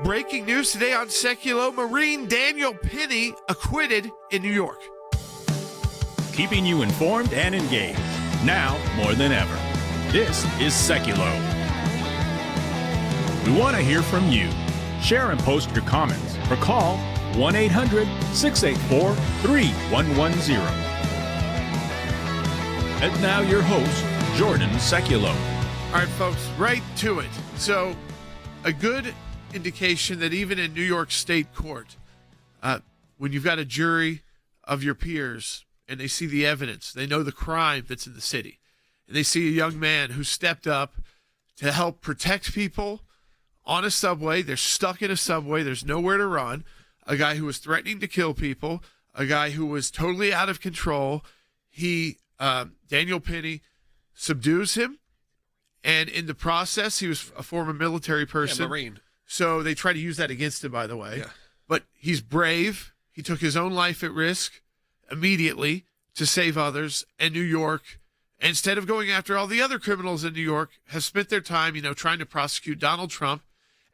breaking news today on Sekulow. Marine Daniel Penny acquitted in New York. Keeping you informed and engaged, now more than ever. This is Sekulow. We want to hear from you. Share and post your comments or call 1-800-684-3110. And now your host, Jordan Sekulow. All right, folks, right to it. So, a good indication that even in New York State Court, when you've got a jury of your peers and they see the evidence, they know the crime that's in the city, and they see a young man who stepped up to help protect people on a subway. They're stuck in a subway. There's nowhere to run. A guy who was threatening to kill people, a guy who was totally out of control. Daniel Penny subdues him, and in the process, he was a former military person. Yeah, Marine. So they try to use that against him, by the way. Yeah. But he's brave. He took his own life at risk immediately to save others. And New York, instead of going after all the other criminals in New York, has spent their time, trying to prosecute Donald Trump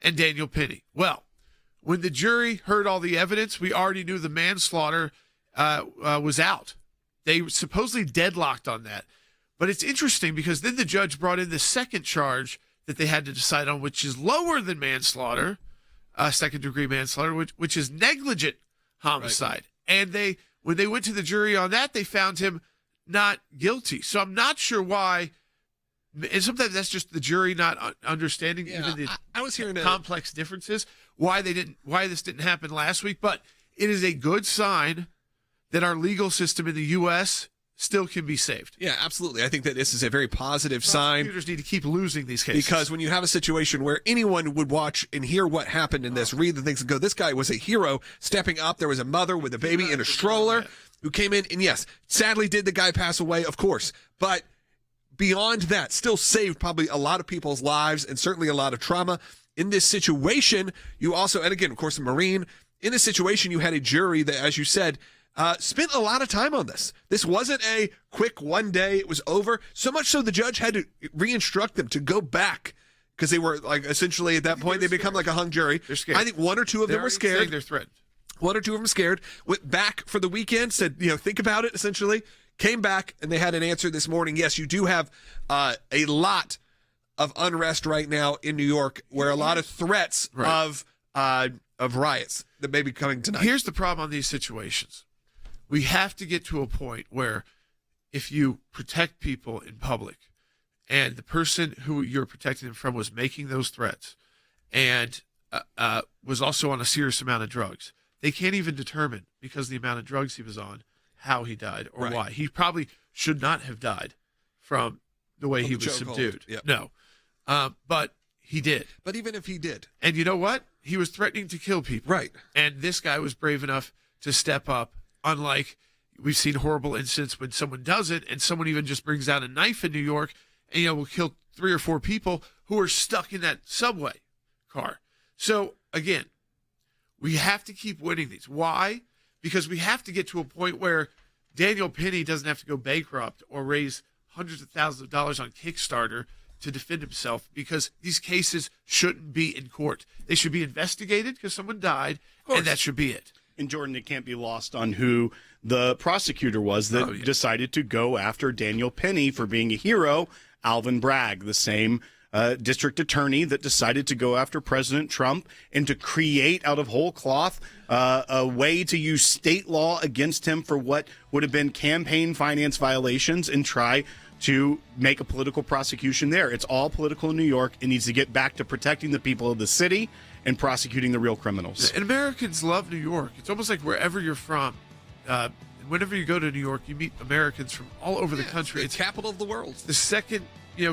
and Daniel Penny. Well, when the jury heard all the evidence, we already knew the manslaughter was out. They supposedly deadlocked on that. But it's interesting because then the judge brought in the second charge that they had to decide on, which is lower than manslaughter, second-degree manslaughter, which is negligent homicide. Right. And when they went to the jury on that, they found him not guilty. So I'm not sure why. And sometimes that's just the jury not understanding even the I was hearing complex differences. Why this didn't happen last week, but it is a good sign that our legal system in the U.S. still can be saved. Yeah, absolutely. I think that this is a very positive sign. Prosecutors need to keep losing these cases. Because when you have a situation where anyone would watch and hear what happened in this, read the things and go, this guy was a hero stepping up. There was a mother with a baby in a stroller who came in. And yes, sadly did the guy pass away, of course. But beyond that, still saved probably a lot of people's lives and certainly a lot of trauma. In this situation, you also, and again, of course, a Marine, in this situation, you had a jury that, as you said, spent a lot of time on this. This wasn't a quick one day, it was over. So much so the judge had to re-instruct them to go back because they were like essentially at that point, they become like a hung jury. They're scared. I think one or two of them were scared. They're threatened. One or two of them scared, went back for the weekend, said, think about it essentially, came back and they had an answer this morning. Yes, you do have a lot of unrest right now in New York where a lot of threats of riots that may be coming tonight. Here's the problem on these situations. We have to get to a point where if you protect people in public and the person who you're protecting them from was making those threats and was also on a serious amount of drugs, they can't even determine, because of the amount of drugs he was on, how he died or why. He probably should not have died from the way he was subdued. Yep. No. But he did. But even if he did. And you know what? He was threatening to kill people. Right. And this guy was brave enough to step up. Unlike we've seen horrible incidents when someone does it and someone even just brings out a knife in New York and, will kill 3 or 4 people who are stuck in that subway car. So, again, we have to keep winning these. Why? Because we have to get to a point where Daniel Penny doesn't have to go bankrupt or raise hundreds of thousands of dollars on Kickstarter to defend himself, because these cases shouldn't be in court. They should be investigated because someone died, and that should be it. And Jordan, it can't be lost on who the prosecutor was that decided to go after Daniel Penny for being a hero, Alvin Bragg, the same district attorney that decided to go after President Trump and to create out of whole cloth a way to use state law against him for what would have been campaign finance violations and try to make a political prosecution there. It's all political in New York. It needs to get back to protecting the people of the city and prosecuting the real criminals. And Americans love New York. It's almost like wherever you're from, whenever you go to New York, you meet Americans from all over the country. It's the capital of the world. It's the second,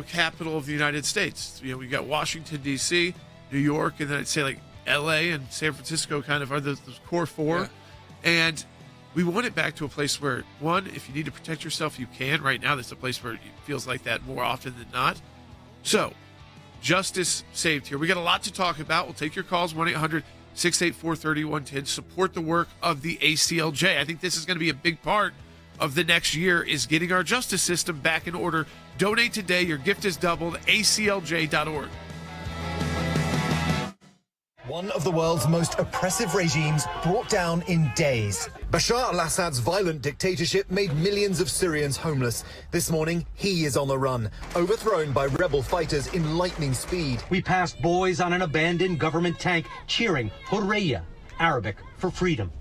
capital of the United States. We got Washington, D.C., New York, and then I'd say like L.A. and San Francisco kind of are those core 4. Yeah. And we want it back to a place where, one, if you need to protect yourself, you can. Right now, that's a place where it feels like that more often than not. So, justice saved here. We got a lot to talk about. We'll take your calls, 1-800-684-3110. Support the work of the ACLJ. I think this is going to be a big part of the next year, is getting our justice system back in order. Donate today. Your gift is doubled. ACLJ.org. One of the world's most oppressive regimes brought down in days. Bashar al-Assad's violent dictatorship made millions of Syrians homeless. This morning, he is on the run, overthrown by rebel fighters in lightning speed. We passed boys on an abandoned government tank cheering Hurriya, Arabic for freedom.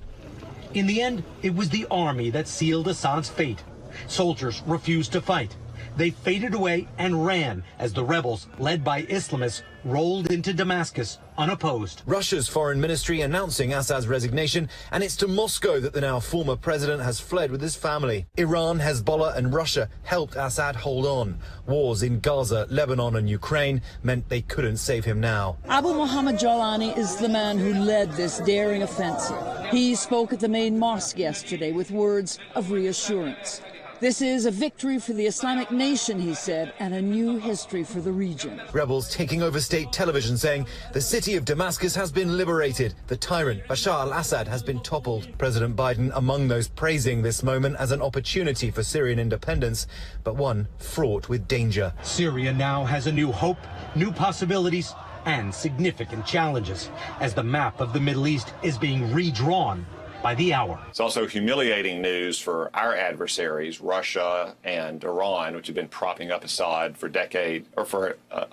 In the end, it was the army that sealed Assad's fate. Soldiers refused to fight. They faded away and ran as the rebels, led by Islamists, rolled into Damascus unopposed. Russia's foreign ministry announcing Assad's resignation, and it's to Moscow that the now former president has fled with his family. Iran, Hezbollah and Russia helped Assad hold on. Wars in Gaza, Lebanon and Ukraine meant they couldn't save him now. Abu Muhammad Jalani is the man who led this daring offensive. He spoke at the main mosque yesterday with words of reassurance. This is a victory for the Islamic nation, he said, and a new history for the region. Rebels taking over state television saying the city of Damascus has been liberated. The tyrant Bashar al-Assad has been toppled. President Biden among those praising this moment as an opportunity for Syrian independence, but one fraught with danger. Syria now has a new hope, new possibilities, and significant challenges as the map of the Middle East is being redrawn by the hour. It's also humiliating news for our adversaries, Russia and Iran, which have been propping up Assad for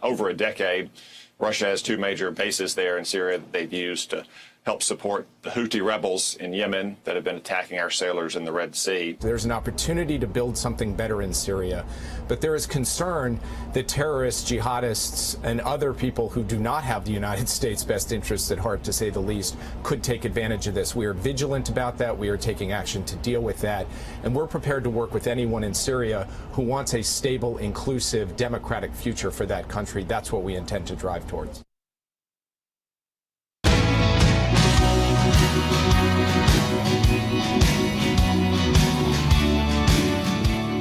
over a decade. Russia has two major bases there in Syria that they've used to help support the Houthi rebels in Yemen that have been attacking our sailors in the Red Sea. There's an opportunity to build something better in Syria, but there is concern that terrorists, jihadists, and other people who do not have the United States' best interests at heart, to say the least, could take advantage of this. We are vigilant about that. We are taking action to deal with that. And we're prepared to work with anyone in Syria who wants a stable, inclusive, democratic future for that country. That's what we intend to drive towards.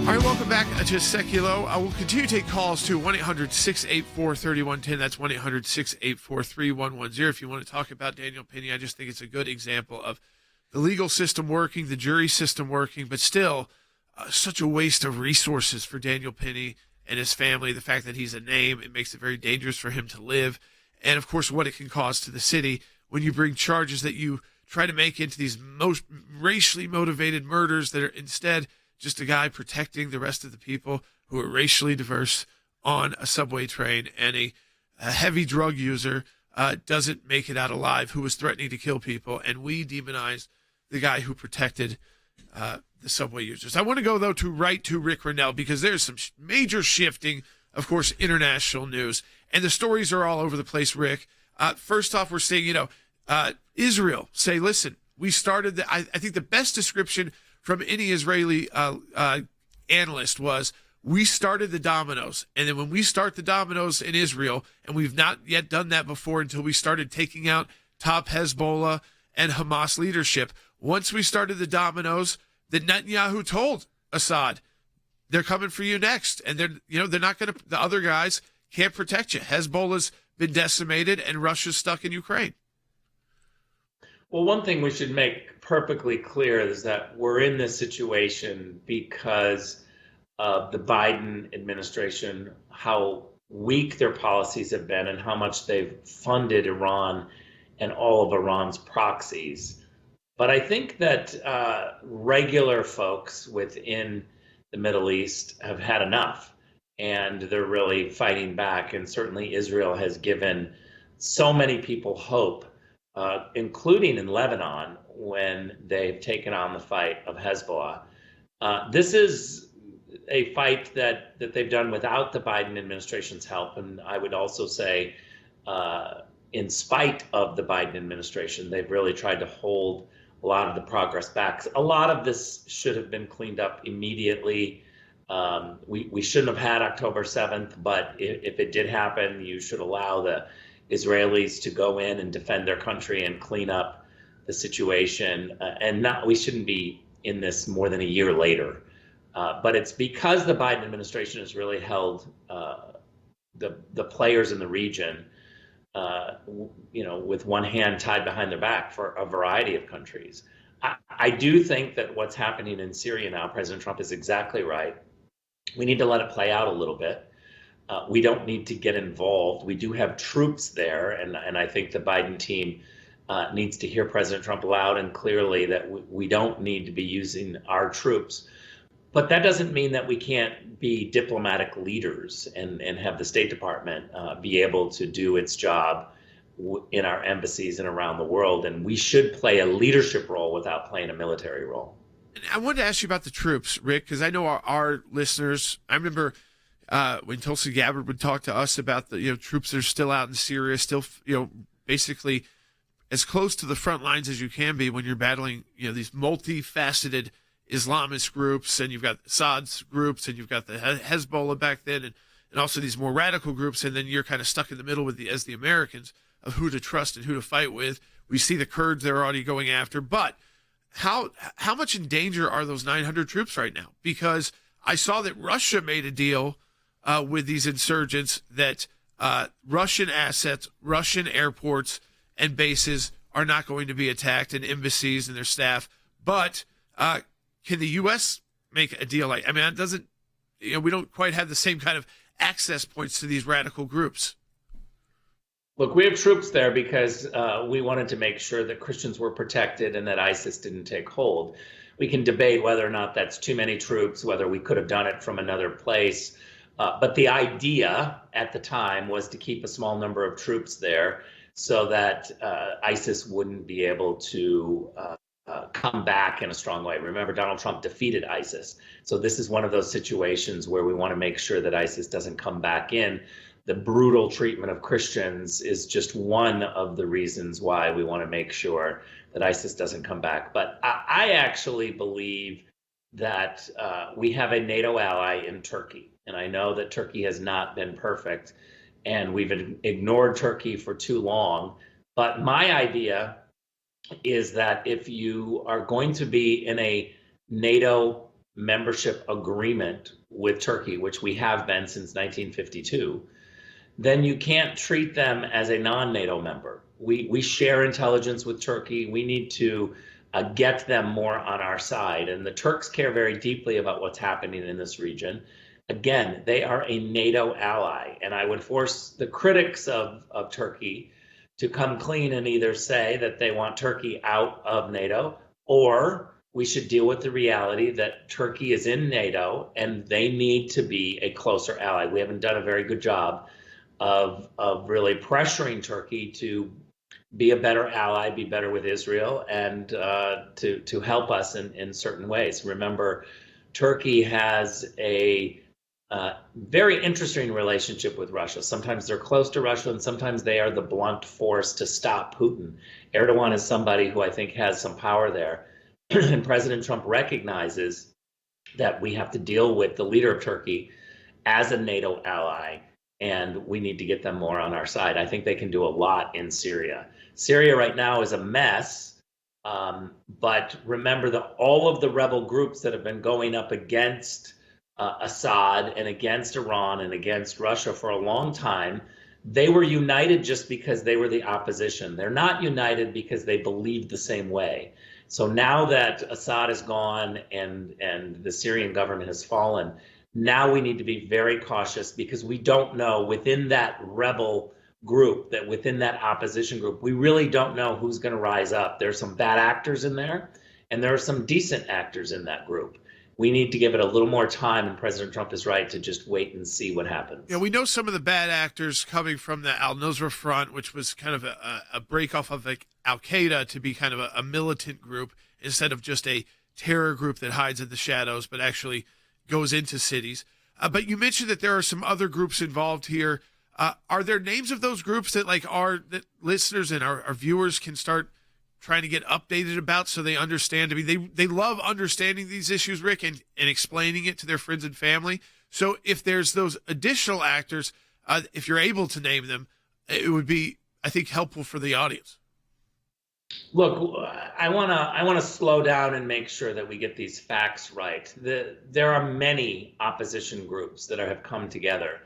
All right, welcome back to Sekulow. I will continue to take calls to 1-800-684-3110. That's 1-800-684-3110. If you want to talk about Daniel Penny, I just think it's a good example of the legal system working, the jury system working, but still such a waste of resources for Daniel Penny and his family. The fact that he's a name, it makes it very dangerous for him to live. And, of course, what it can cause to the city when you bring charges that you try to make into these most racially motivated murders that are instead just a guy protecting the rest of the people who are racially diverse on a subway train, and a heavy drug user doesn't make it out alive who was threatening to kill people, and we demonize the guy who protected the subway users. I want to go, though, to Rick Rennell, because there's some major shifting, of course, international news, and the stories are all over the place, Rick. First off, we're seeing, Israel say, listen, we started, I think the best description from any Israeli analyst was, we started the dominoes. And then when we start the dominoes in Israel, and we've not yet done that before until we started taking out top Hezbollah and Hamas leadership. Once we started the dominoes, then Netanyahu told Assad, they're coming for you next. And they're not going to, the other guys can't protect you. Hezbollah's been decimated and Russia's stuck in Ukraine. Well, one thing we should make perfectly clear is that we're in this situation because of the Biden administration, how weak their policies have been and how much they've funded Iran and all of Iran's proxies. But I think that regular folks within the Middle East have had enough, and they're really fighting back. And certainly Israel has given so many people hope, including in Lebanon, when they've taken on the fight of Hezbollah. This is a fight that they've done without the Biden administration's help. And I would also say, in spite of the Biden administration, they've really tried to hold a lot of the progress back. A lot of this should have been cleaned up immediately. We shouldn't have had October 7th, but if it did happen, you should allow the Israelis to go in and defend their country and clean up the situation. We shouldn't be in this more than a year later. But it's because the Biden administration has really held the players in the region, with one hand tied behind their back for a variety of countries. I do think that what's happening in Syria now, President Trump is exactly right. We need to let it play out a little bit. We don't need to get involved. We do have troops there, and I think the Biden team needs to hear President Trump loud and clearly that we don't need to be using our troops. But that doesn't mean that we can't be diplomatic leaders and have the State Department be able to do its job in our embassies and around the world. And we should play a leadership role without playing a military role. I wanted to ask you about the troops, Rick, because I know our listeners, I remember when Tulsi Gabbard would talk to us about the troops that are still out in Syria, still basically as close to the front lines as you can be when you're battling these multifaceted Islamist groups, and you've got Assad's groups, and you've got the Hezbollah back then, and also these more radical groups, and then you're kind of stuck in the middle with as the Americans of who to trust and who to fight with. We see the Kurds they're already going after, but how much in danger are those 900 troops right now? Because I saw that Russia made a deal with these insurgents that Russian assets, Russian airports and bases are not going to be attacked, and embassies and their staff. But can the U.S. make a deal like? I mean, it doesn't. We don't quite have the same kind of access points to these radical groups. Look, we have troops there because we wanted to make sure that Christians were protected and that ISIS didn't take hold. We can debate whether or not that's too many troops, whether we could have done it from another place. But the idea at the time was to keep a small number of troops there so that ISIS wouldn't be able to come back in a strong way. Remember, Donald Trump defeated ISIS. So this is one of those situations where we want to make sure that ISIS doesn't come back in. The brutal treatment of Christians is just one of the reasons why we want to make sure that ISIS doesn't come back. But I actually believe that we have a NATO ally in Turkey. And I know that Turkey has not been perfect, and we've ignored Turkey for too long. But my idea is that if you are going to be in a NATO membership agreement with Turkey, which we have been since 1952, then you can't treat them as a non-NATO member. We share intelligence with Turkey. We need to get them more on our side. And the Turks care very deeply about what's happening in this region. Again, they are a NATO ally. And I would force the critics of Turkey to come clean and either say that they want Turkey out of NATO, or we should deal with the reality that Turkey is in NATO and they need to be a closer ally. We haven't done a very good job of really pressuring Turkey to be a better ally, be better with Israel, and to help us in certain ways. Remember, Turkey has a very interesting relationship with Russia. Sometimes they're close to Russia, and sometimes they are the blunt force to stop Putin. Erdogan is somebody who I think has some power there. And President Trump recognizes that we have to deal with the leader of Turkey as a NATO ally, and we need to get them more on our side. I think they can do a lot in Syria. Syria right now is a mess, but remember that all of the rebel groups that have been going up against Assad and against Iran and against Russia for a long time, they were united just because they were the opposition. They're not united because they believed the same way. So now that Assad is gone and the Syrian government has fallen, now we need to be very cautious because we don't know within that rebel group, that within that opposition group, we really don't know who's going to rise up. There's some bad actors in there, and there are some decent actors in that group. We need to give it a little more time, and President Trump is right to just wait and see what happens. Yeah, we know some of the bad actors coming from the al-Nusra Front, which was kind of a break off of like al-Qaeda to be kind of a militant group instead of just a terror group that hides in the shadows, but actually goes into cities. But you mentioned that there are some other groups involved here. Are there names of those groups that that listeners and our viewers can start trying to get updated about so they understand? I mean, they love understanding these issues, Rick, and explaining it to their friends and family. So if there's those additional actors, if you're able to name them, it would be, I think, helpful for the audience. Look, I want to slow down and make sure that we get these facts right. There are many opposition groups that have come together,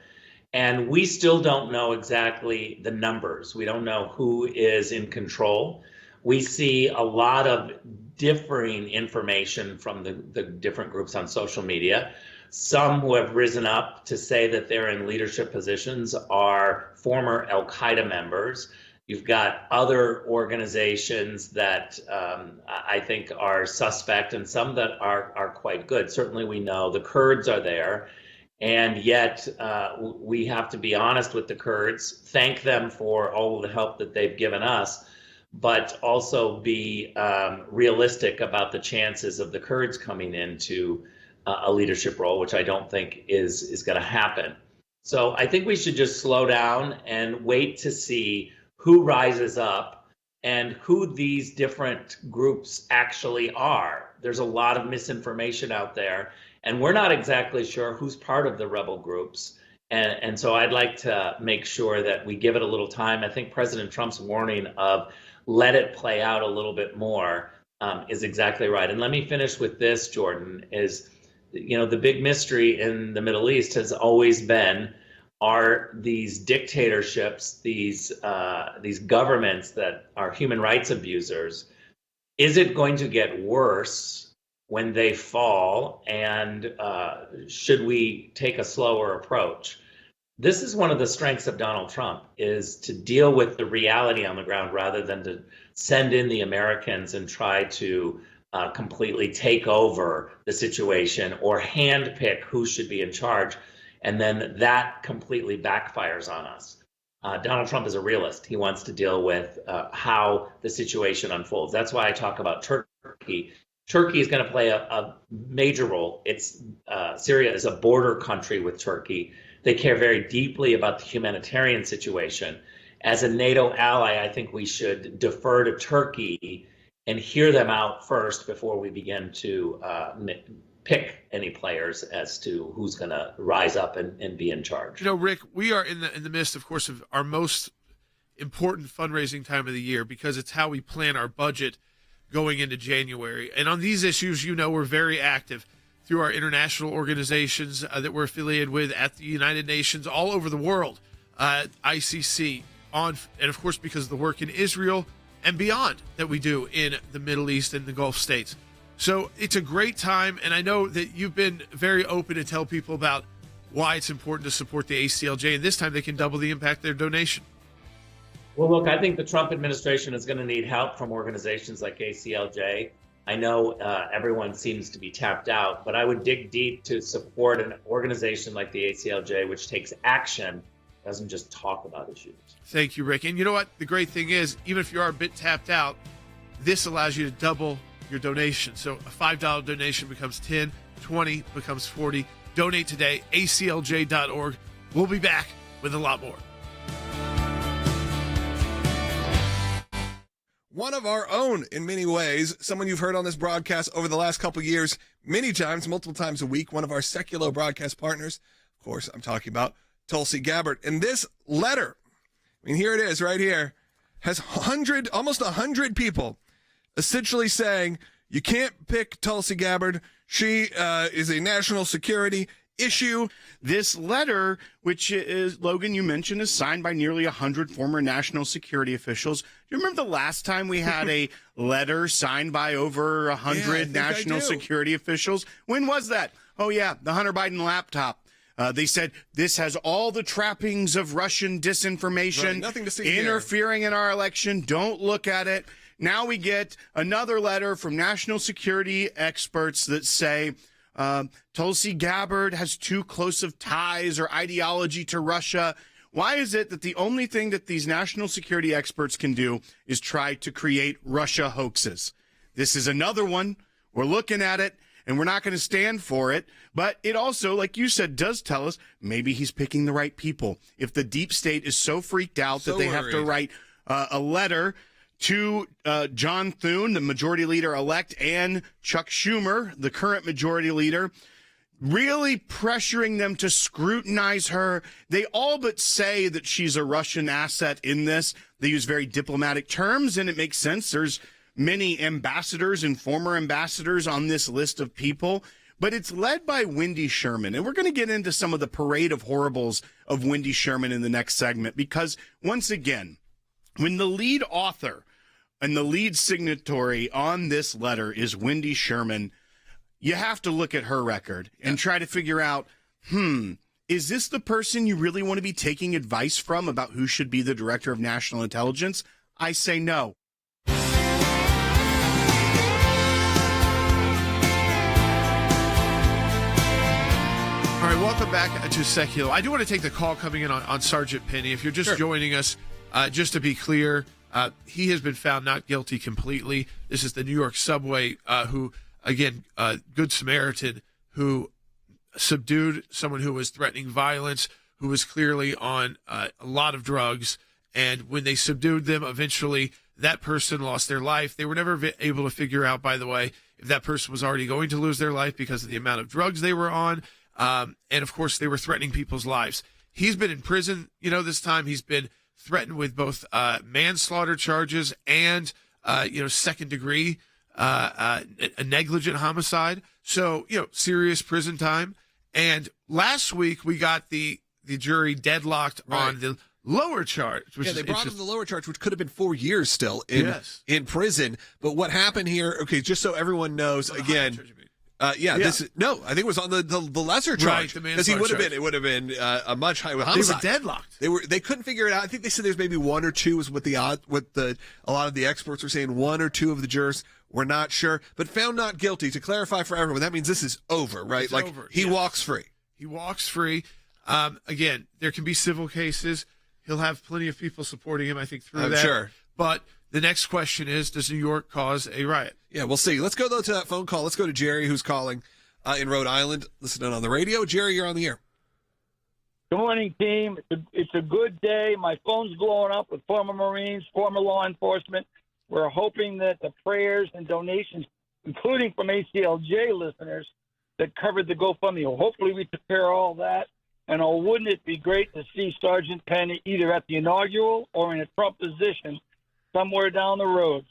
and we still don't know exactly the numbers. We don't know who is in control. We see a lot of differing information from the different groups on social media. Some who have risen up to say that they're in leadership positions are former Al-Qaeda members. You've got other organizations that I think are suspect and some that are quite good. Certainly we know the Kurds are there. And yet we have to be honest with the Kurds, thank them for all of the help that they've given us, but also be realistic about the chances of the Kurds coming into a leadership role, which I don't think is going to happen. So I think we should just slow down and wait to see who rises up and who these different groups actually are. There's a lot of misinformation out there, and we're not exactly sure who's part of the rebel groups. And so I'd like to make sure that we give it a little time. I think President Trump's warning of let it play out a little bit more is exactly right. And let me finish with this, Jordan, is, you know, the big mystery in the Middle East has always been, are these dictatorships, these governments that are human rights abusers, is it going to get worse when they fall, and should we take a slower approach? This is one of the strengths of Donald Trump, is to deal with the reality on the ground rather than to send in the Americans and try to completely take over the situation or handpick who should be in charge. And then that completely backfires on us. Donald Trump is a realist. He wants to deal with how the situation unfolds. That's why I talk about Turkey. Turkey is going to play a major role. Syria is a border country with Turkey. They care very deeply about the humanitarian situation. As a NATO ally, I think we should defer to Turkey and hear them out first before we begin to pick any players as to who's going to rise up and be in charge. You know, Rick, we are in the midst, of course, of our most important fundraising time of the year, because it's how we plan our budget going into January. And on these issues, you know, we're very active through our international organizations that we're affiliated with at the United Nations all over the world, ICC, and of course, because of the work in Israel and beyond that we do in the Middle East and the Gulf states. So it's a great time, and I know that you've been very open to tell people about why it's important to support the ACLJ, and this time they can double the impact of their donation. Well, look, I think the Trump administration is going to need help from organizations like ACLJ. I know everyone seems to be tapped out, but I would dig deep to support an organization like the ACLJ, which takes action, doesn't just talk about issues. Thank you, Rick. And you know what? The great thing is, even if you are a bit tapped out, this allows you to double your donation. So a $5 donation becomes 10, 20 becomes 40. Donate today, aclj.org. We'll be back with a lot more. One of our own, in many ways, someone you've heard on this broadcast over the last couple of years, many times, multiple times a week, one of our Sekulow broadcast partners. Of course, I'm talking about Tulsi Gabbard. And this letter, I mean, here it is right here, has almost 100 people essentially saying, you can't pick Tulsi Gabbard. She is a national security issue. This letter, which is, Logan, you mentioned, is signed by nearly 100 former national security officials. Do you remember the last time we had a letter signed by over 100 national security officials? When was that? Oh, yeah, the Hunter Biden laptop. They said this has all the trappings of Russian disinformation, right, nothing to see interfering in our election. Don't look at it. Now we get another letter from national security experts that say Tulsi Gabbard has too close of ties or ideology to Russia. Why is it that the only thing that these national security experts can do is try to create Russia hoaxes? This is another one. We're looking at it, and we're not going to stand for it. But it also, like you said, does tell us maybe he's picking the right people. If the deep state is so freaked out that they have to write a letter to John Thune, the majority leader-elect, and Chuck Schumer, the current majority leader, really pressuring them to scrutinize her. They all but say that she's a Russian asset in this. They use very diplomatic terms, and it makes sense. There's many ambassadors and former ambassadors on this list of people, but it's led by Wendy Sherman. And we're going to get into some of the parade of horribles of Wendy Sherman in the next segment, because once again, when the lead author and the lead signatory on this letter is Wendy Sherman, you have to look at her record and try to figure out, is this the person you really want to be taking advice from about who should be the director of national intelligence? I say no. All right, welcome back to Sekulow. I do want to take the call coming in on Sergeant Penny. If you're just joining us, just to be clear, he has been found not guilty completely. This is the New York subway who, again, Good Samaritan, who subdued someone who was threatening violence, who was clearly on a lot of drugs. And when they subdued them, eventually that person lost their life. They were never able to figure out, by the way, if that person was already going to lose their life because of the amount of drugs they were on. And of course, they were threatening people's lives. He's been in prison, this time. He's been threatened with both manslaughter charges and, second degree, a negligent homicide. So, serious prison time. And last week we got the jury deadlocked on the lower charge. Which they brought him the lower charge, which could have been 4 years still in prison. But what happened here? Okay, just so everyone knows, again. I think it was on the lesser charge, because it would have been a much higher homicide. They were deadlocked. They couldn't figure it out. I think they said there's maybe one or two is what a lot of the experts were saying. One or two of the jurors were not sure, but found not guilty. To clarify for everyone, that means this is over, right? It's over. He walks free. He walks free. Again, there can be civil cases. He'll have plenty of people supporting him, I think, through that. Sure. But the next question is, does New York cause a riot? Yeah, we'll see. Let's go, though, to that phone call. Let's go to Jerry, who's calling in Rhode Island, listening on the radio. Jerry, you're on the air. Good morning, team. It's a good day. My phone's blowing up with former Marines, former law enforcement. We're hoping that the prayers and donations, including from ACLJ listeners that covered the GoFundMe, hopefully we took care of all that. And wouldn't it be great to see Sergeant Penny either at the inaugural or in a Trump position somewhere down the road?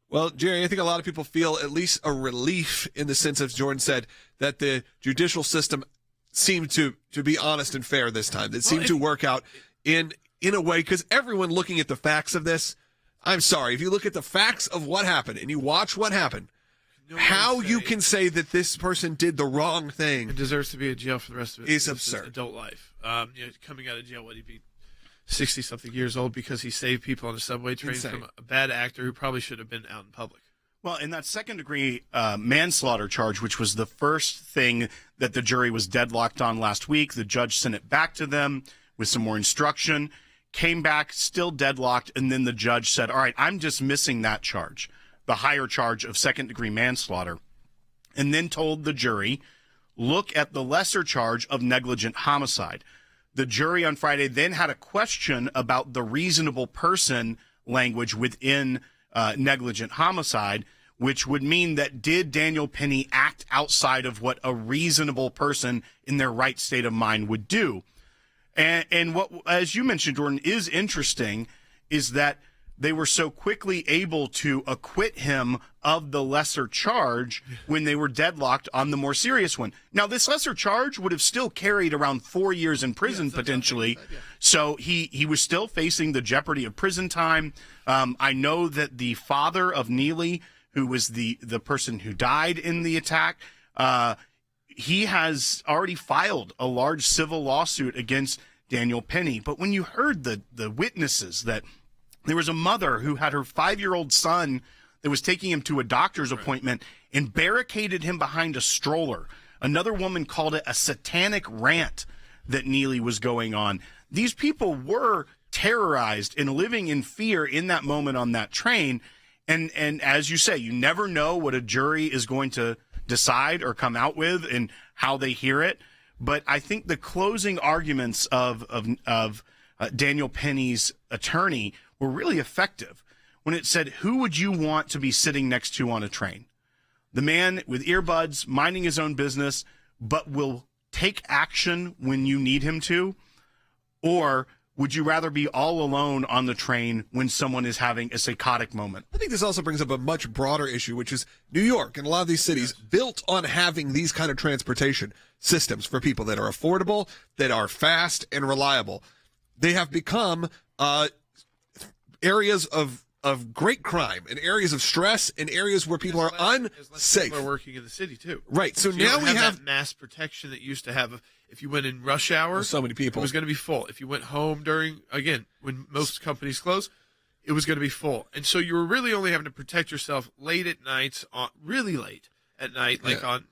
Well, Jerry, I think a lot of people feel at least a relief in the sense, as Jordan said, that the judicial system seemed to be honest and fair this time. It seemed to work out in a way, because everyone looking at the facts of this, I'm sorry, if you look at the facts of what happened and you watch what happened, how you can say that this person did the wrong thing and deserves to be in jail for the rest of his adult life. Coming out of jail, he'd be 60-something years old because he saved people on a subway train from a bad actor who probably should have been out in public. Well, in that second-degree manslaughter charge, which was the first thing that the jury was deadlocked on last week, the judge sent it back to them with some more instruction, came back, still deadlocked, and then the judge said, all right, I'm dismissing that charge, the higher charge of second-degree manslaughter, and then told the jury, look at the lesser charge of negligent homicide. The jury on Friday then had a question about the reasonable person language within negligent homicide, which would mean that did Daniel Penny act outside of what a reasonable person in their right state of mind would do? And what, as you mentioned, Jordan, is interesting is that they were so quickly able to acquit him of the lesser charge when they were deadlocked on the more serious one. Now, this lesser charge would have still carried around 4 years in prison, potentially. So he was still facing the jeopardy of prison time. I know that the father of Neely, who was the person who died in the attack, he has already filed a large civil lawsuit against Daniel Penny. But when you heard the witnesses, that there was a mother who had her 5-year-old son that was taking him to a doctor's appointment and barricaded him behind a stroller. Another woman called it a satanic rant that Neely was going on. These people were terrorized and living in fear in that moment on that train. And as you say, you never know what a jury is going to decide or come out with and how they hear it. But I think the closing arguments of Daniel Penny's attorney were really effective when it said, who would you want to be sitting next to on a train? The man with earbuds, minding his own business, but will take action when you need him to? Or would you rather be all alone on the train when someone is having a psychotic moment? I think this also brings up a much broader issue, which is New York and a lot of these cities built on having these kind of transportation systems for people that are affordable, that are fast and reliable. They have become areas of of great crime, in areas of stress, in areas where people are unsafe. People are working in the city too. Right. So you now don't we have that mass protection that you used to have. If you went in rush hour, so many people, it was going to be full. If you went home when most companies close, it was going to be full. And so you were really only having to protect yourself late at night, really late at night, like on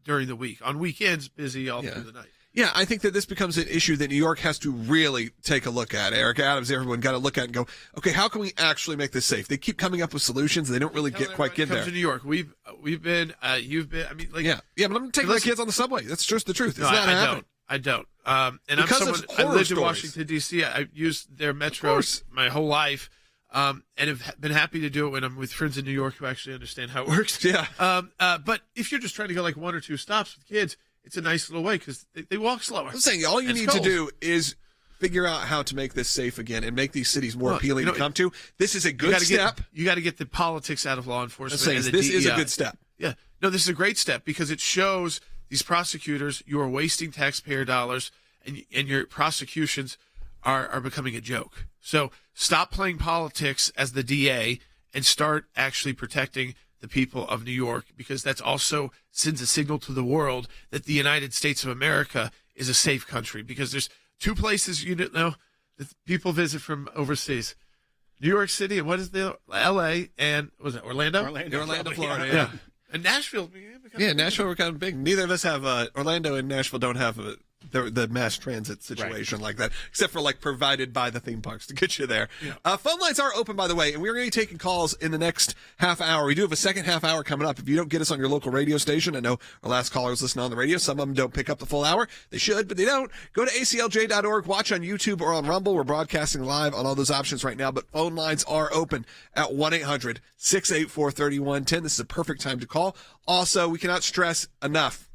during the week. On weekends, busy all through the night. Yeah, I think that this becomes an issue that New York has to really take a look at. Eric Adams, everyone got to look at and go, okay, how can we actually make this safe? They keep coming up with solutions. They don't really quite get there. To New York, you've been. I mean, like, yeah, but I'm taking my kids on the subway. That's just the truth. It's not happening. I don't. And I lived in Washington D.C. I used their metro my whole life, and have been happy to do it when I'm with friends in New York who actually understand how it works. Yeah. But if you're just trying to go like 1 or 2 stops with kids, it's a nice little way because they walk slower. I'm saying all you need to do is figure out how to make this safe again and make these cities more appealing to come to. This is a good step. You got to get the politics out of law enforcement. This is a good step. Yeah. No, this is a great step because it shows these prosecutors you are wasting taxpayer dollars and your prosecutions are becoming a joke. So stop playing politics as the DA and start actually protecting the people of New York, because that's also sends a signal to the world that the United States of America is a safe country, because there's 2 places that people visit from overseas. New York City and what is the L.A. and was it Orlando, Florida, yeah. And Nashville. Nashville, we're kind of big. Neither of us have Orlando and Nashville don't have the mass transit situation like that, except for like provided by the theme parks to get you there. Yeah. Phone lines are open, by the way, and we're going to be taking calls in the next half hour. We do have a second half hour coming up. If you don't get us on your local radio station, I know our last callers listen on the radio. Some of them don't pick up the full hour. They should, but they don't. Go to ACLJ.org, watch on YouTube or on Rumble. We're broadcasting live on all those options right now, but phone lines are open at 1-800-684-3110. This is a perfect time to call. Also, we cannot stress enough,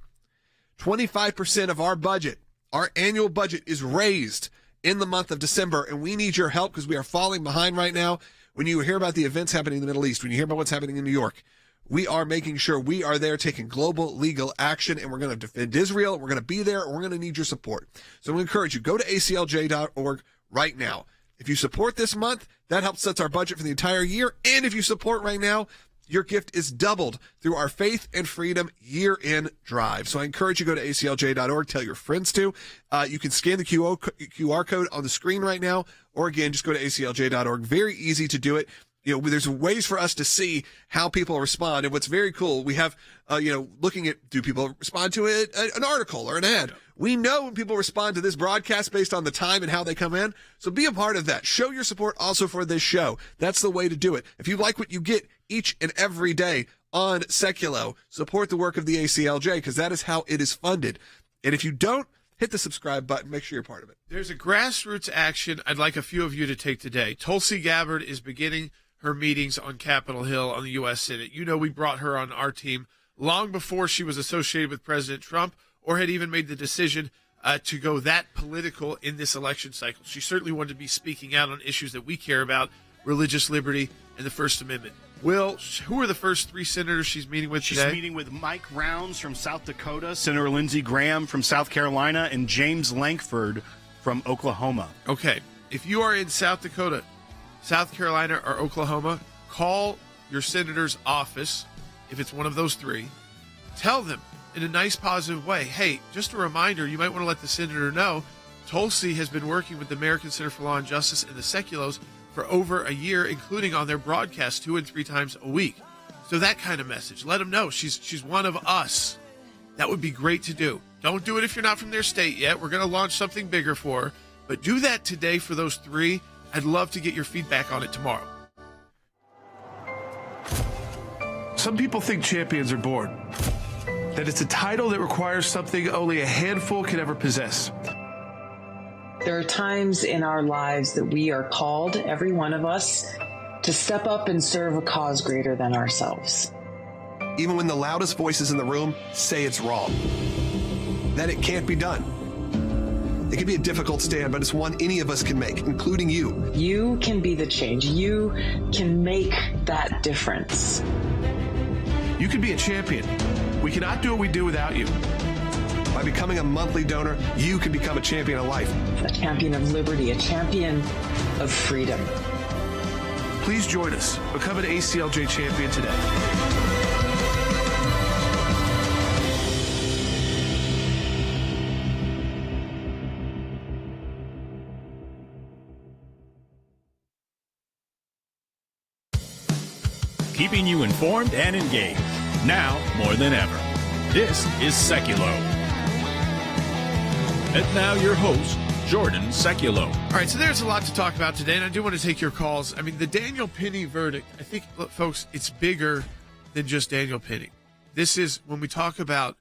25% of our budget, our annual budget, is raised in the month of December, and we need your help because we are falling behind right now. When you hear about the events happening in the Middle East, when you hear about what's happening in New York, we are making sure we are there taking global legal action, and we're going to defend Israel. We're going to be there, and we're going to need your support. So we encourage you, go to aclj.org right now. If you support this month, that helps set our budget for the entire year, and if you support right now, your gift is doubled through our Faith and Freedom Year-End Drive. So I encourage you to go to aclj.org. Tell your friends to. You can scan the QR code on the screen right now, or again, just go to aclj.org. Very easy to do it. There's ways for us to see how people respond. And what's very cool, we have, looking at, do people respond to an article or an ad? Yeah. We know when people respond to this broadcast based on the time and how they come in. So be a part of that. Show your support also for this show. That's the way to do it. If you like what you get each and every day on Sekulow, support the work of the ACLJ, because that is how it is funded. And if you don't, hit the subscribe button. Make sure you're part of it. There's a grassroots action I'd like a few of you to take today. Tulsi Gabbard is beginning her meetings on Capitol Hill on the U.S. Senate. We brought her on our team long before she was associated with President Trump or had even made the decision to go that political in this election cycle. She certainly wanted to be speaking out on issues that we care about, religious liberty and the First Amendment. Will, who are the first 3 senators she's meeting with today? She's meeting with Mike Rounds from South Dakota, Senator Lindsey Graham from South Carolina, and James Lankford from Oklahoma. Okay. If you are in South Dakota, South Carolina, or Oklahoma, call your senator's office, if it's one of those 3. Tell them in a nice, positive way, hey, just a reminder, you might want to let the senator know, Tulsi has been working with the American Center for Law and Justice and the Sekulows for over a year, including on their broadcast 2 and 3 times a week. So that kind of message. Let them know she's one of us. That would be great to do. Don't do it if you're not from their state yet. We're going to launch something bigger for her. But do that today for those 3. I'd love to get your feedback on it tomorrow. Some people think champions are bored, that it's a title that requires something only a handful can ever possess. There are times in our lives that we are called, every one of us, to step up and serve a cause greater than ourselves. Even when the loudest voices in the room say it's wrong, that it can't be done. It can be a difficult stand, but it's one any of us can make, including you. You can be the change. You can make that difference. You can be a champion. We cannot do what we do without you. By becoming a monthly donor, you can become a champion of life. A champion of liberty, a champion of freedom. Please join us. Become an ACLJ champion today. Keeping you informed and engaged, now more than ever. This is Sekulow. And now your host, Jordan Sekulow. All right, so there's a lot to talk about today, and I do want to take your calls. I mean, the Daniel Penny verdict, I think, look, folks, it's bigger than just Daniel Penny. This is, when we talk about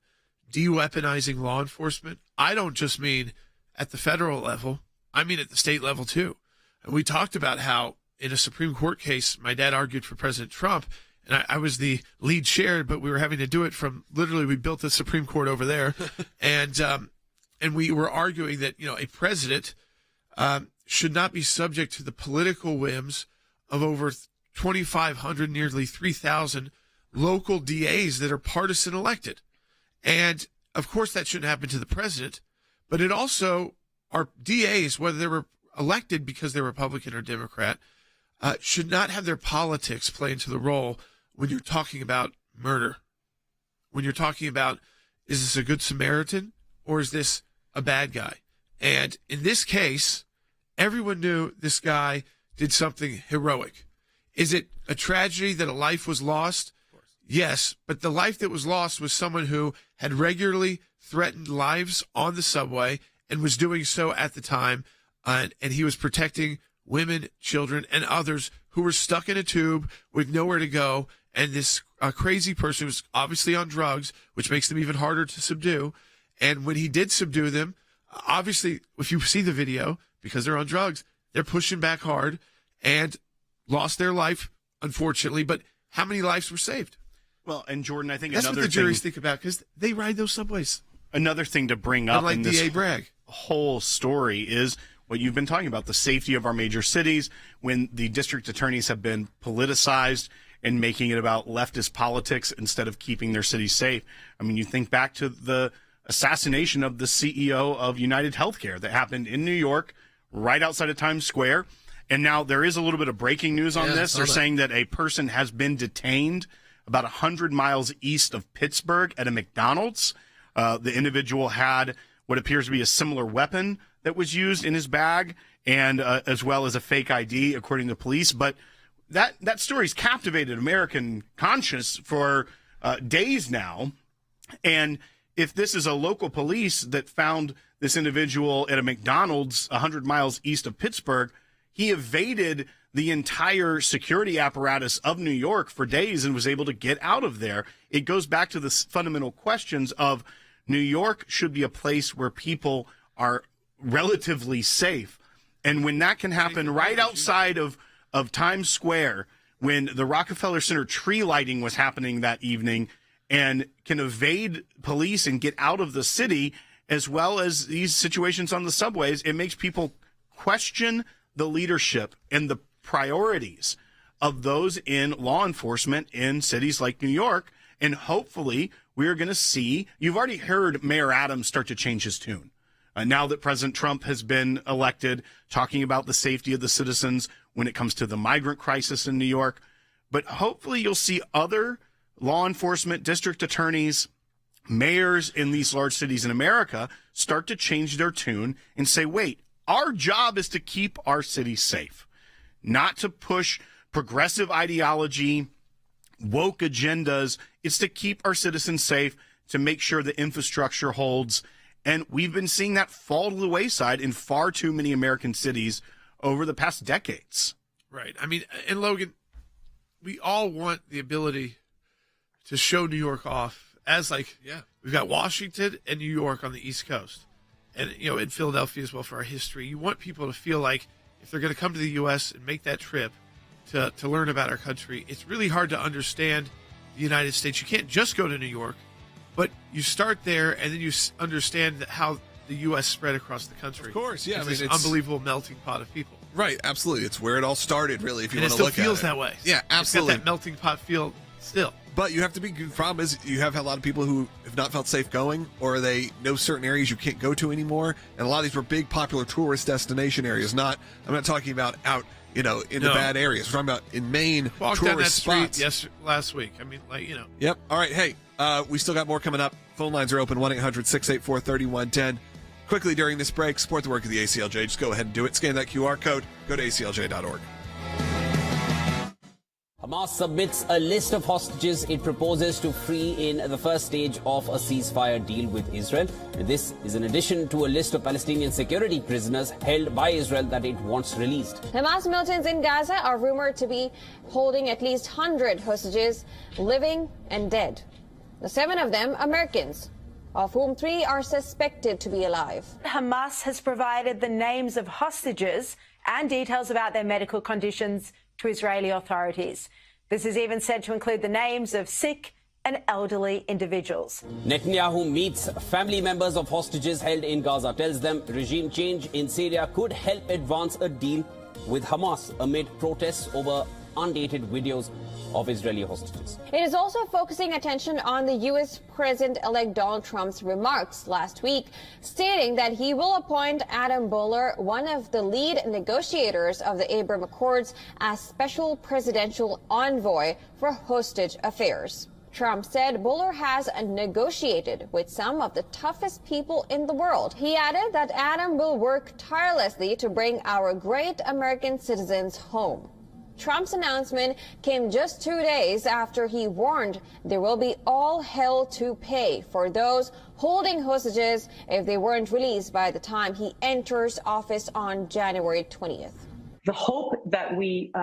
de-weaponizing law enforcement, I don't just mean at the federal level, I mean at the state level too. And we talked about how in a Supreme Court case, my dad argued for President Trump, and I was the lead chair, but we were having to do it from literally, we built the Supreme Court over there. And we were arguing that, a president should not be subject to the political whims of over 2,500, nearly 3,000 local DAs that are partisan elected. And of course, that shouldn't happen to the president, but it also, our DAs, whether they were elected because they're Republican or Democrat, should not have their politics play into the role when you're talking about murder. When you're talking about, is this a good Samaritan or is this a bad guy? And in this case, everyone knew this guy did something heroic. Is it a tragedy that a life was lost? Yes, but the life that was lost was someone who had regularly threatened lives on the subway and was doing so at the time, and he was protecting women, children, and others who were stuck in a tube with nowhere to go. And this crazy person was obviously on drugs, which makes them even harder to subdue. And when he did subdue them, obviously, if you see the video, because they're on drugs, they're pushing back hard and lost their life, unfortunately. But how many lives were saved? Well, and Jordan, I think that's another what the juries think about, because they ride those subways. Another thing to bring up in this whole story is what you've been talking about, the safety of our major cities, when the district attorneys have been politicized and making it about leftist politics instead of keeping their cities safe. I mean, you think back to the assassination of the CEO of United Healthcare that happened in New York, right outside of Times Square. And now there is a little bit of breaking news on this. They're saying that a person has been detained about 100 miles east of Pittsburgh at a McDonald's. The individual had what appears to be a similar weapon that was used in his bag, and as well as a fake ID, according to police. But that story's captivated American conscience for days now. And if this is a local police that found this individual at a McDonald's 100 miles east of Pittsburgh, he evaded the entire security apparatus of New York for days and was able to get out of there. It goes back to the fundamental questions of New York should be a place where people are relatively safe. And when that can happen right outside of Times Square, when the Rockefeller Center tree lighting was happening that evening, and can evade police and get out of the city, as well as these situations on the subways, it makes people question the leadership and the priorities of those in law enforcement in cities like New York. And hopefully we're going to see, you've already heard Mayor Adams start to change his tune. Now that President Trump has been elected, talking about the safety of the citizens when it comes to the migrant crisis in New York. But hopefully you'll see other law enforcement, district attorneys, mayors in these large cities in America start to change their tune and say, wait, our job is to keep our city safe, not to push progressive ideology, woke agendas. It's to keep our citizens safe, to make sure the infrastructure holds. And we've been seeing that fall to the wayside in far too many American cities over the past decades. Right. I mean, and Logan, we all want the ability to show New York off as we've got Washington and New York on the East Coast, and in Philadelphia as well for our history. You want people to feel like if they're going to come to the U.S. and make that trip to learn about our country, it's really hard to understand the United States. You can't just go to New York, but you start there and then you understand how the U.S. spread across the country. Of course, yeah. It's an unbelievable melting pot of people. Right, absolutely. It's where it all started, really, if you want to look at it. It still feels that way. Yeah, absolutely. It's got that melting pot feel still. But you have to be, the problem is you have a lot of people who have not felt safe going, or they know certain areas you can't go to anymore. And a lot of these were big, popular tourist destination areas. I'm not talking about out in the bad areas. We're talking about in main Walked tourist down that street spots. last week. I mean, Yep. All right. Hey, we still got more coming up. Phone lines are open, 1-800-684-3110. Quickly during this break, support the work of the ACLJ. Just go ahead and do it. Scan that QR code. Go to aclj.org. Hamas submits a list of hostages it proposes to free in the first stage of a ceasefire deal with Israel. And this is in addition to a list of Palestinian security prisoners held by Israel that it wants released. Hamas militants in Gaza are rumored to be holding at least 100 hostages, living and dead. The 7 of them Americans, of whom 3 are suspected to be alive. Hamas has provided the names of hostages and details about their medical conditions to Israeli authorities. This is even said to include the names of sick and elderly individuals. Netanyahu meets family members of hostages held in Gaza, tells them regime change in Syria could help advance a deal with Hamas amid protests over undated videos of Israeli hostages. It is also focusing attention on the U.S. President-elect Donald Trump's remarks last week, stating that he will appoint Adam Buller, one of the lead negotiators of the Abraham Accords, as special presidential envoy for hostage affairs. Trump said Buller has negotiated with some of the toughest people in the world. He added that Adam will work tirelessly to bring our great American citizens home. Trump's announcement came just 2 days after he warned there will be all hell to pay for those holding hostages if they weren't released by the time he enters office on January 20th. The hope that we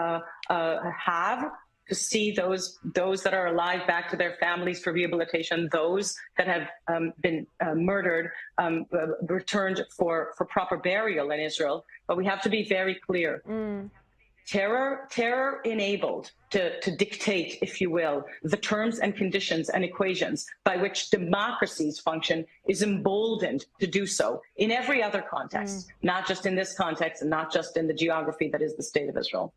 have to see those that are alive back to their families for rehabilitation, those that have been murdered, returned for proper burial in Israel. But we have to be very clear. Terror enabled to dictate, if you will, the terms and conditions and equations by which democracies function is emboldened to do so in every other context, not just in this context and not just in the geography that is the state of Israel.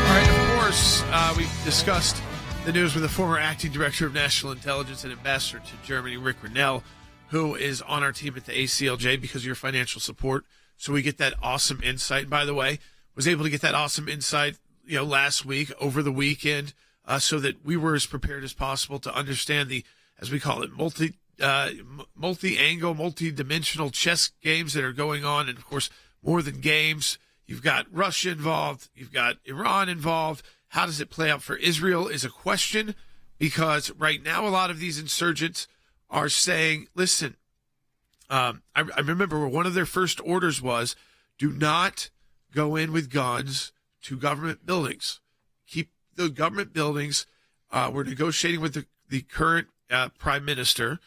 All right, of course, we've discussed the news with the former acting director of national intelligence and ambassador to Germany, Rick Rennell, who is on our team at the ACLJ because of your financial support. So we get that awesome insight. By the way, was able to get that awesome insight, last week over the weekend, so that we were as prepared as possible to understand the, as we call it, multi-angle, multi-dimensional chess games that are going on. And of course, more than games, you've got Russia involved, you've got Iran involved. How does it play out for Israel is a question, because right now a lot of these insurgents are saying, listen, I remember one of their first orders was, do not go in with guns to government buildings. Keep the government buildings. We're negotiating with the current prime minister,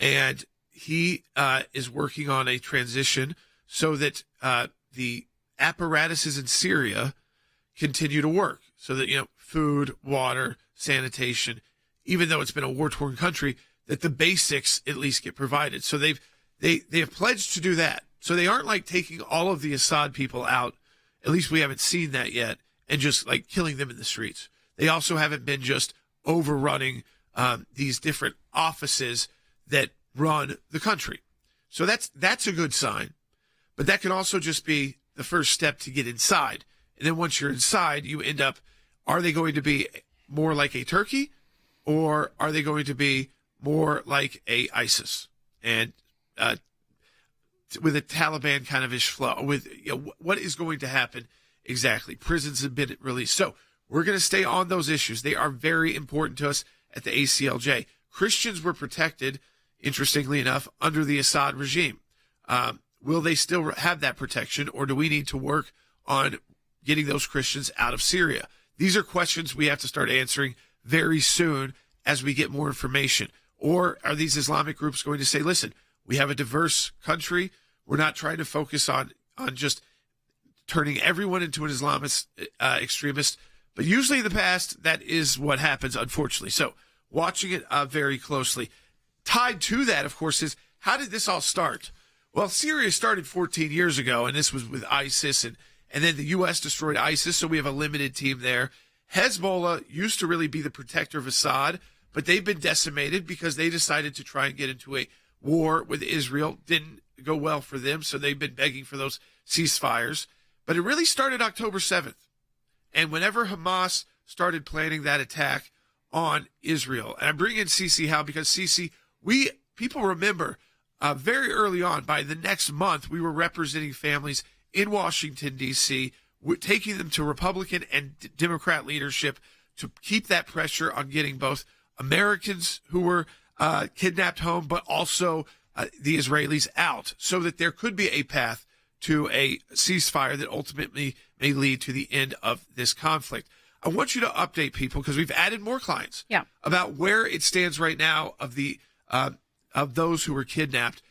and he is working on a transition so that the apparatuses in Syria continue to work. So that, food, water, sanitation, even though it's been a war-torn country, that the basics at least get provided. So they have pledged to do that. So they aren't like taking all of the Assad people out. At least we haven't seen that yet, and just like killing them in the streets. They also haven't been just overrunning these different offices that run the country. So that's a good sign. But that can also just be the first step to get inside. And then once you're inside, you end up, are they going to be more like a Turkey, or are they going to be more like a ISIS? And with a Taliban kind of ish flow, with what is going to happen exactly? Prisons have been released. So we're going to stay on those issues. They are very important to us at the ACLJ. Christians were protected, interestingly enough, under the Assad regime. Will they still have that protection, or do we need to work on getting those Christians out of Syria? These are questions we have to start answering very soon as we get more information. Or are these Islamic groups going to say, listen, we have a diverse country. We're not trying to focus on just turning everyone into an Islamist extremist. But usually in the past, that is what happens, unfortunately. So watching it very closely. Tied to that, of course, is how did this all start? Well, Syria started 14 years ago, and this was with ISIS, and then the U.S. destroyed ISIS, so we have a limited team there. Hezbollah used to really be the protector of Assad, but they've been decimated because they decided to try and get into a war with Israel. Didn't go well for them, so they've been begging for those ceasefires. But it really started October 7th. And whenever Hamas started planning that attack on Israel, and I bring in Cece Howe because Cece, people remember very early on, by the next month, we were representing families in Washington, D.C., taking them to Republican and Democrat leadership to keep that pressure on getting both Americans who were kidnapped home, but also the Israelis out, so that there could be a path to a ceasefire that ultimately may lead to the end of this conflict. I want you to update people, because we've added more clients, about where it stands right now of the of those who were kidnapped,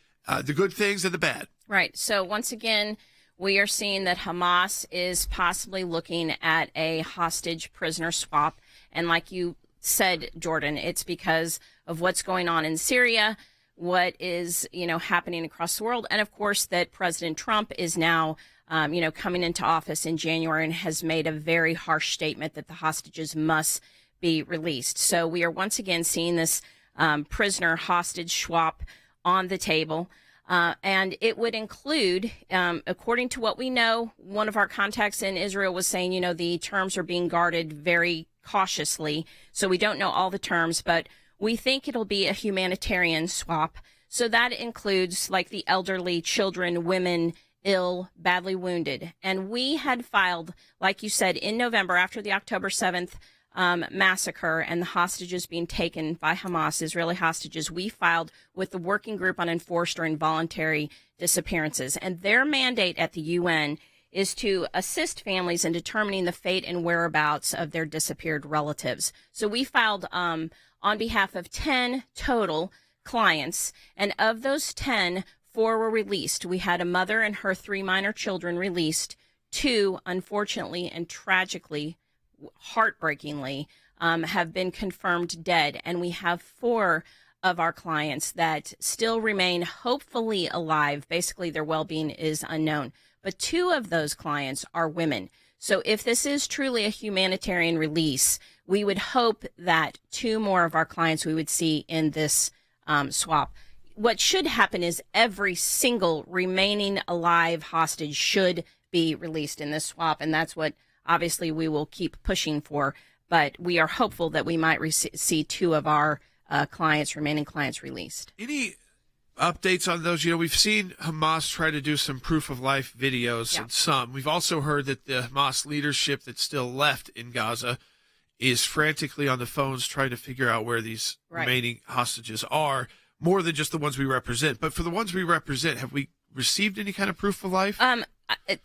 the good things and the bad. Right. So once again, we are seeing that Hamas is possibly looking at a hostage prisoner swap. And like you said, Jordan, it's because of what's going on in Syria, what is, happening across the world. And of course, that President Trump is now, coming into office in January and has made a very harsh statement that the hostages must be released. So we are once again seeing this prisoner hostage swap on the table. And it would include, according to what we know, one of our contacts in Israel was saying, the terms are being guarded very cautiously. So we don't know all the terms, but we think it'll be a humanitarian swap. So that includes like the elderly, children, women, ill, badly wounded. And we had filed, like you said, in November after the October 7th massacre and the hostages being taken by Hamas, Israeli hostages, we filed with the Working Group on Enforced or Involuntary Disappearances. And their mandate at the UN is to assist families in determining the fate and whereabouts of their disappeared relatives. So we filed on behalf of 10 total clients, and of those 10, 4 were released. We had a mother and her 3 minor children released. 2, unfortunately and tragically, heartbreakingly, have been confirmed dead. And we have 4 of our clients that still remain hopefully alive. Basically, their well-being is unknown. But 2 of those clients are women. So if this is truly a humanitarian release, we would hope that 2 more of our clients we would see in this swap. What should happen is every single remaining alive hostage should be released in this swap. And that's what obviously we will keep pushing for. But we are hopeful that we might see 2 of our remaining clients released. Any updates on those? We've seen Hamas try to do some proof of life videos, and some. We've also heard that the Hamas leadership that's still left in Gaza is frantically on the phones trying to figure out where these remaining hostages are, more than just the ones we represent. But for the ones we represent, have we received any kind of proof of life?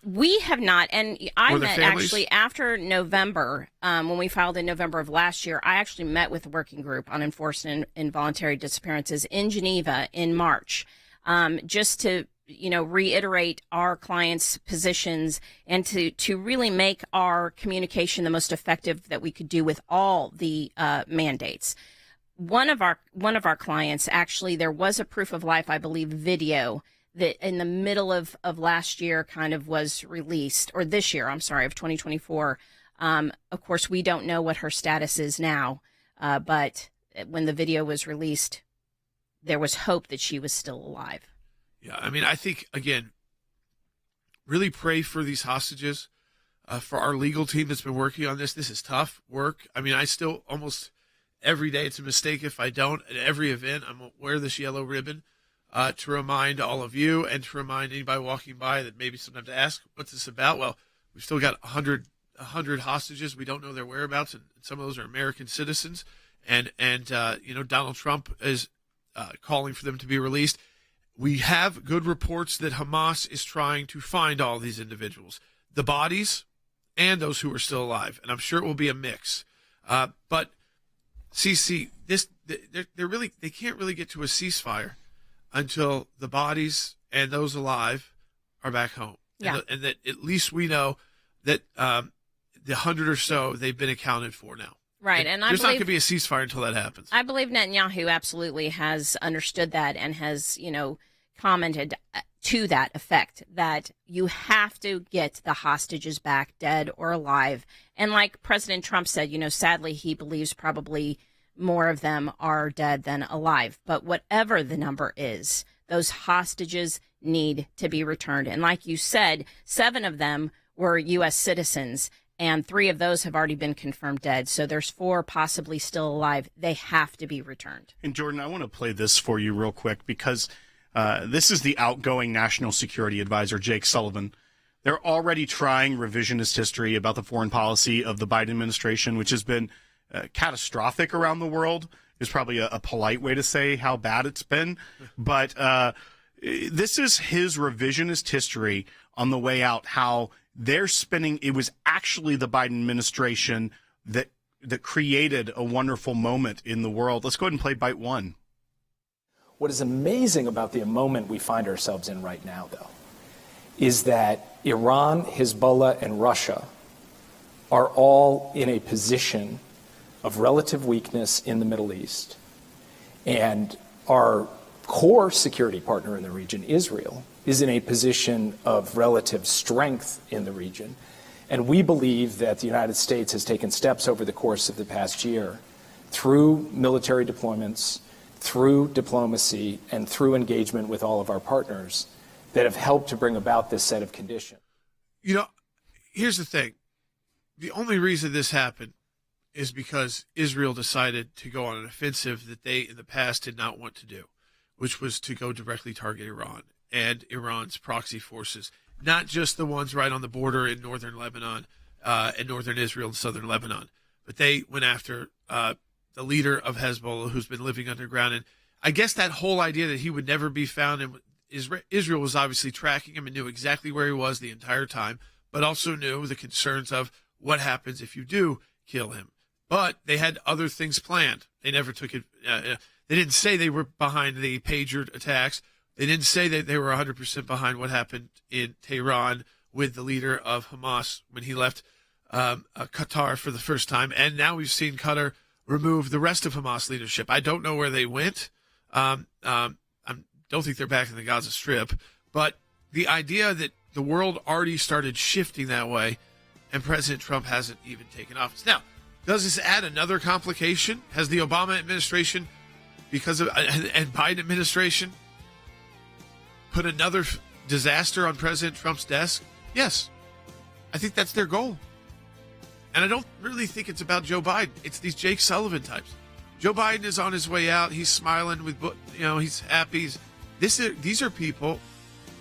We have not. And I met actually after November, when we filed in November of last year, I actually met with the Working Group on Enforced and Involuntary Disappearances in Geneva in March, just to reiterate our clients' positions and to really make our communication the most effective that we could do with all the mandates. One of our clients, actually, there was a proof of life, I believe, video that in the middle of last year kind of was released, or this year, I'm sorry, of 2024. Of course, we don't know what her status is now, but when the video was released, there was hope that she was still alive. Yeah, I mean, I think, again, really pray for these hostages, for our legal team that's been working on this. This is tough work. I mean, I still almost every day, it's a mistake if I don't. At every event, I'm going to wear this yellow ribbon to remind all of you and to remind anybody walking by that maybe sometimes ask, what's this about? Well, we've still got 100 hostages. We don't know their whereabouts, and some of those are American citizens. And Donald Trump is calling for them to be released. We have good reports that Hamas is trying to find all these individuals, the bodies and those who are still alive. And I'm sure it will be a mix. But CC, they can't really get to a ceasefire until the bodies and those alive are back home. Yeah. And that at least we know that the 100 or so, they've been accounted for now. Right. And there's not going to be a ceasefire until that happens. I believe Netanyahu absolutely has understood that and has, commented to that effect, that you have to get the hostages back, dead or alive. And like President Trump said, sadly, he believes probably more of them are dead than alive. But whatever the number is, those hostages need to be returned. And like you said, 7 of them were U.S. citizens, and 3 of those have already been confirmed dead. So there's 4 possibly still alive. They have to be returned. And Jordan, I want to play this for you real quick because this is the outgoing National Security Advisor, Jake Sullivan. They're already trying revisionist history about the foreign policy of the Biden administration, which has been catastrophic around the world, is probably a polite way to say how bad it's been. But this is his revisionist history on the way out, how they're spinning. It was actually the Biden administration that created a wonderful moment in the world. Let's go ahead and play bite 1. What is amazing about the moment we find ourselves in right now, though, is that Iran, Hezbollah, and Russia are all in a position of relative weakness in the Middle East. And our core security partner in the region, Israel, is in a position of relative strength in the region. And we believe that the United States has taken steps over the course of the past year through military deployments, through diplomacy, and through engagement with all of our partners that have helped to bring about this set of conditions. You know, here's the thing. The only reason this happened is because Israel decided to go on an offensive that they in the past did not want to do, which was to go directly target Iran and Iran's proxy forces, not just the ones right on the border in northern Lebanon and northern Israel and southern Lebanon, but they went after the leader of Hezbollah, who's been living underground. And I guess that whole idea that he would never be found, and Israel was obviously tracking him and knew exactly where he was the entire time, but also knew the concerns of what happens if you do kill him. But they had other things planned. They never took it. They didn't say they were behind the pager attacks. They didn't say that they were 100% behind what happened in Tehran with the leader of Hamas when he left Qatar for the first time. And now we've seen Qatar remove the rest of Hamas leadership. I don't know where they went. I don't think they're back in the Gaza Strip. But the idea that the world already started shifting that way and President Trump hasn't even taken office. Now, does this add another complication? Has the Obama administration, and Biden administration, put another disaster on President Trump's desk? Yes. I think that's their goal. And I don't really think it's about Joe Biden. It's these Jake Sullivan types. Joe Biden is on his way out. He's smiling he's happy. These are people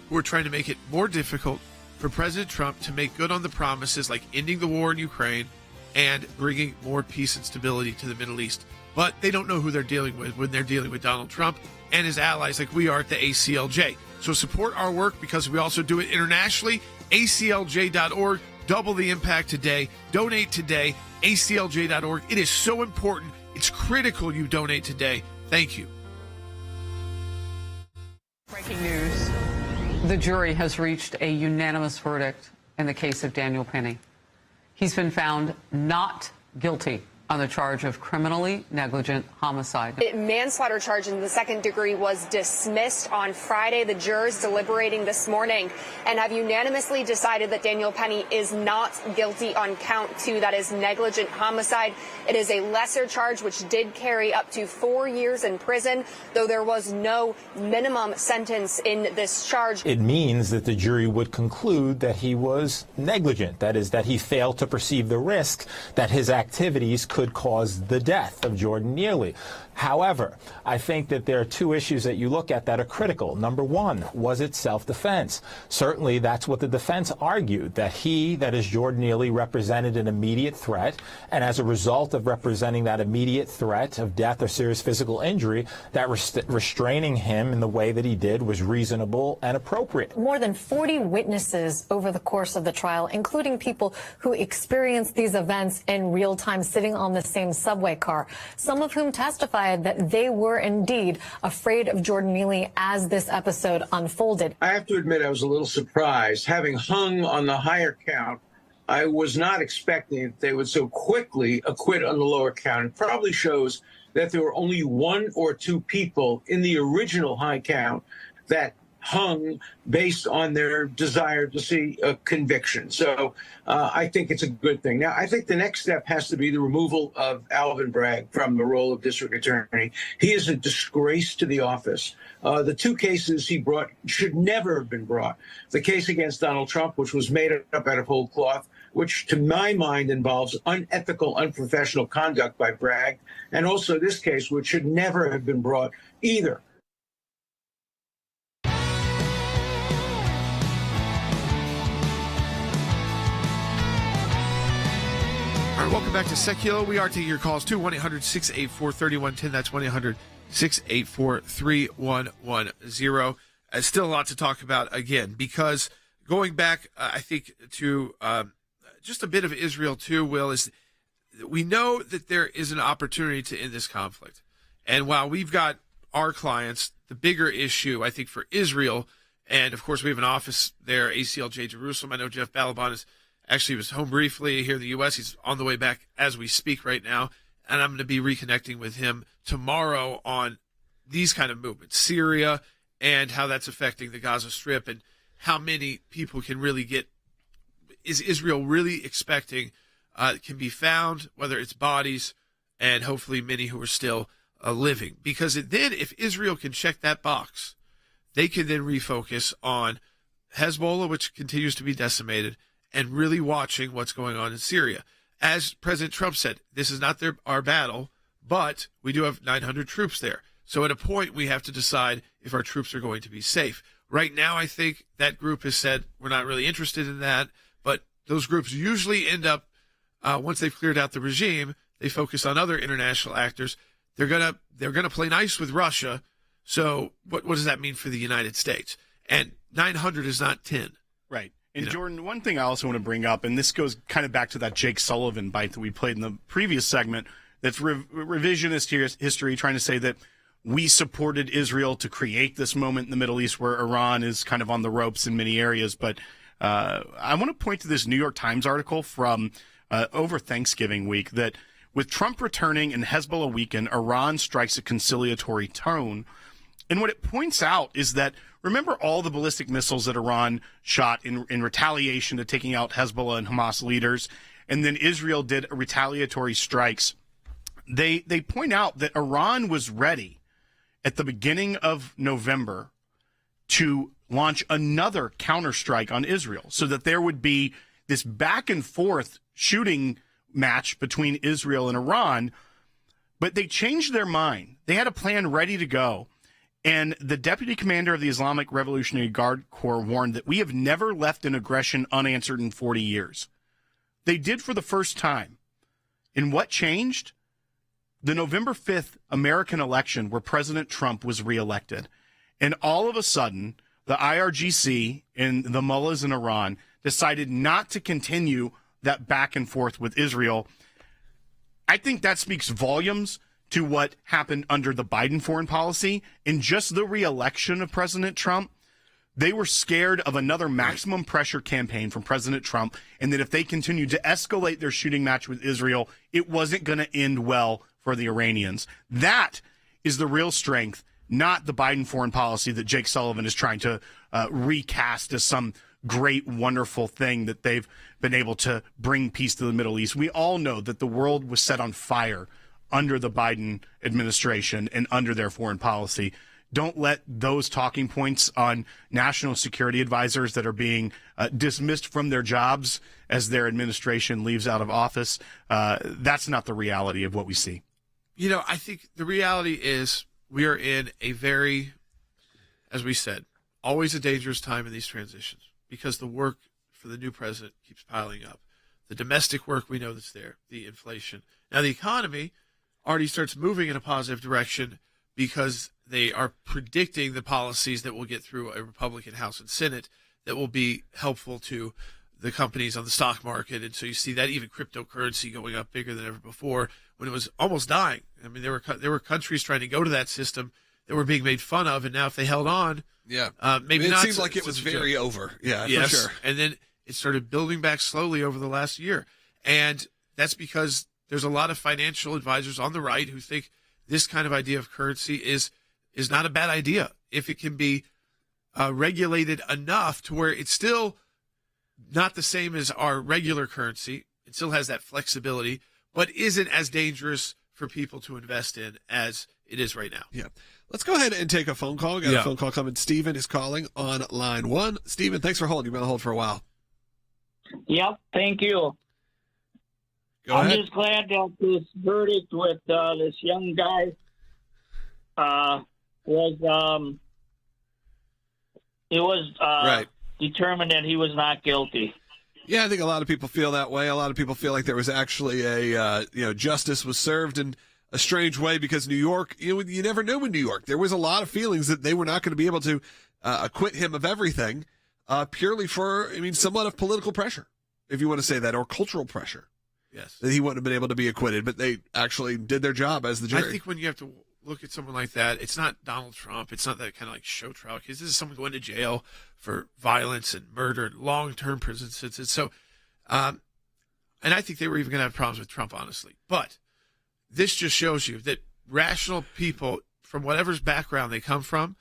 who are trying to make it more difficult for President Trump to make good on the promises like ending the war in Ukraine and bringing more peace and stability to the Middle East. But they don't know who they're dealing with when they're dealing with Donald Trump and his allies like we are at the ACLJ. So support our work because we also do it internationally. ACLJ.org. Double the impact today. Donate today. ACLJ.org. It is so important. It's critical you donate today. Thank you. Breaking news. The jury has reached a unanimous verdict in the case of Daniel Penny. He's been found not guilty on the charge of criminally negligent homicide. The manslaughter charge in the second degree was dismissed on Friday. The jurors deliberating this morning and have unanimously decided that Daniel Penny is not guilty on count 2, that is negligent homicide. It is a lesser charge which did carry up to 4 years in prison, though there was no minimum sentence in this charge. It means that the jury would conclude that he was negligent, that is, that he failed to perceive the risk that his activities could cause the death of Jordan Neely. However, I think that there are 2 issues that you look at that are critical. Number 1, was it self-defense? Certainly, that's what the defense argued, that he, that is Jordan Neely, represented an immediate threat, and as a result of representing that immediate threat of death or serious physical injury, that restraining him in the way that he did was reasonable and appropriate. More than 40 witnesses over the course of the trial, including people who experienced these events in real time sitting on the same subway car, some of whom testified that they were indeed afraid of Jordan Neely as this episode unfolded. I have to admit I was a little surprised. Having hung on the higher count, I was not expecting that they would so quickly acquit on the lower count. It probably shows that there were only 1 or 2 people in the original high count that hung based on their desire to see a conviction. So I think it's a good thing. Now, I think the next step has to be the removal of Alvin Bragg from the role of district attorney. He is a disgrace to the office. The two cases he brought should never have been brought. The case against Donald Trump, which was made up out of whole cloth, which to my mind involves unethical, unprofessional conduct by Bragg, and also this case, which should never have been brought either. All right, welcome back to Sekulow. We are taking your calls to 1-800-684-3110. That's 1-800-684-3110. Still a lot to talk about again, because going back, I think, to just a bit of Israel too, Will, is we know that there is an opportunity to end this conflict. And while we've got our clients, the bigger issue, I think, for Israel, and of course we have an office there, ACLJ Jerusalem. I know Jeff Balaban was home briefly here in the U.S. He's on the way back as we speak right now. And I'm going to be reconnecting with him tomorrow on these kind of movements, Syria, and how that's affecting the Gaza Strip, and how many people can really is Israel really expecting can be found, whether it's bodies, and hopefully many who are still living. Because then if Israel can check that box, they can then refocus on Hezbollah, which continues to be decimated, and really watching what's going on in Syria. As President Trump said, this is not our battle, but we do have 900 troops there. So at a point, we have to decide if our troops are going to be safe. Right now, I think that group has said we're not really interested in that, but those groups usually end up, once they've cleared out the regime, they focus on other international actors. They're gonna play nice with Russia. So what does that mean for the United States? And 900 is not 10. Right. And Jordan, one thing I also want to bring up, and this goes kind of back to that Jake Sullivan bite that we played in the previous segment, that's revisionist history, trying to say that we supported Israel to create this moment in the Middle East where Iran is kind of on the ropes in many areas. But I want to point to this New York Times article from over Thanksgiving week that with Trump returning and Hezbollah weakened, Iran strikes a conciliatory tone. And what it points out is that, remember all the ballistic missiles that Iran shot in retaliation to taking out Hezbollah and Hamas leaders, and then Israel did retaliatory strikes. They point out that Iran was ready at the beginning of November to launch another counterstrike on Israel, so that there would be this back and forth shooting match between Israel and Iran. But they changed their mind. They had a plan ready to go. And the deputy commander of the Islamic Revolutionary Guard Corps warned that we have never left an aggression unanswered in 40 years. They did for the first time. And what changed? The November 5th American election where President Trump was reelected. And all of a sudden, the IRGC and the mullahs in Iran decided not to continue that back and forth with Israel. I think that speaks volumes to what happened under the Biden foreign policy. In just the reelection of President Trump, they were scared of another maximum pressure campaign from President Trump, and that if they continued to escalate their shooting match with Israel, it wasn't going to end well for the Iranians. That is the real strength, not the Biden foreign policy that Jake Sullivan is trying to recast as some great, wonderful thing that they've been able to bring peace to the Middle East. We all know that the world was set on fire under the Biden administration and under their foreign policy. Don't let those talking points on national security advisors that are being dismissed from their jobs as their administration leaves out of office. That's not the reality of what we see. I think the reality is we are in a very, as we said, always a dangerous time in these transitions, because the work for the new president keeps piling up. The domestic work, we know that's there, the inflation. Now the economy already starts moving in a positive direction because they are predicting the policies that will get through a Republican House and Senate that will be helpful to the companies on the stock market. And so you see that even cryptocurrency going up bigger than ever before when it was almost dying. I mean, there were countries trying to go to that system that were being made fun of, and now if they held on, maybe not. It seems like it was very over. Yeah, yes. For sure. And then it started building back slowly over the last year. And that's because there's a lot of financial advisors on the right who think this kind of idea of currency is not a bad idea if it can be regulated enough to where it's still not the same as our regular currency. It still has that flexibility, but isn't as dangerous for people to invest in as it is right now. Yeah. Let's go ahead and take a phone call. We got a phone call coming. Stephen is calling on line 1. Stephen, thanks for holding. You've been on hold for a while. Yep, thank you. I'm just glad that this verdict with this young guy was determined that he was not guilty. Yeah, I think a lot of people feel that way. A lot of people feel like there was actually justice was served in a strange way because New York, you never knew in New York. There was a lot of feelings that they were not going to be able to acquit him of everything purely for, somewhat of political pressure, if you want to say that, or cultural pressure. Yes. That he wouldn't have been able to be acquitted, but they actually did their job as the jury. I think when you have to look at someone like that, it's not Donald Trump. It's not that kind of like show trial case. This is someone going to jail for violence and murder, long-term prison sentences. So, and I think they were even going to have problems with Trump, honestly. But this just shows you that rational people, from whatever's background they come from,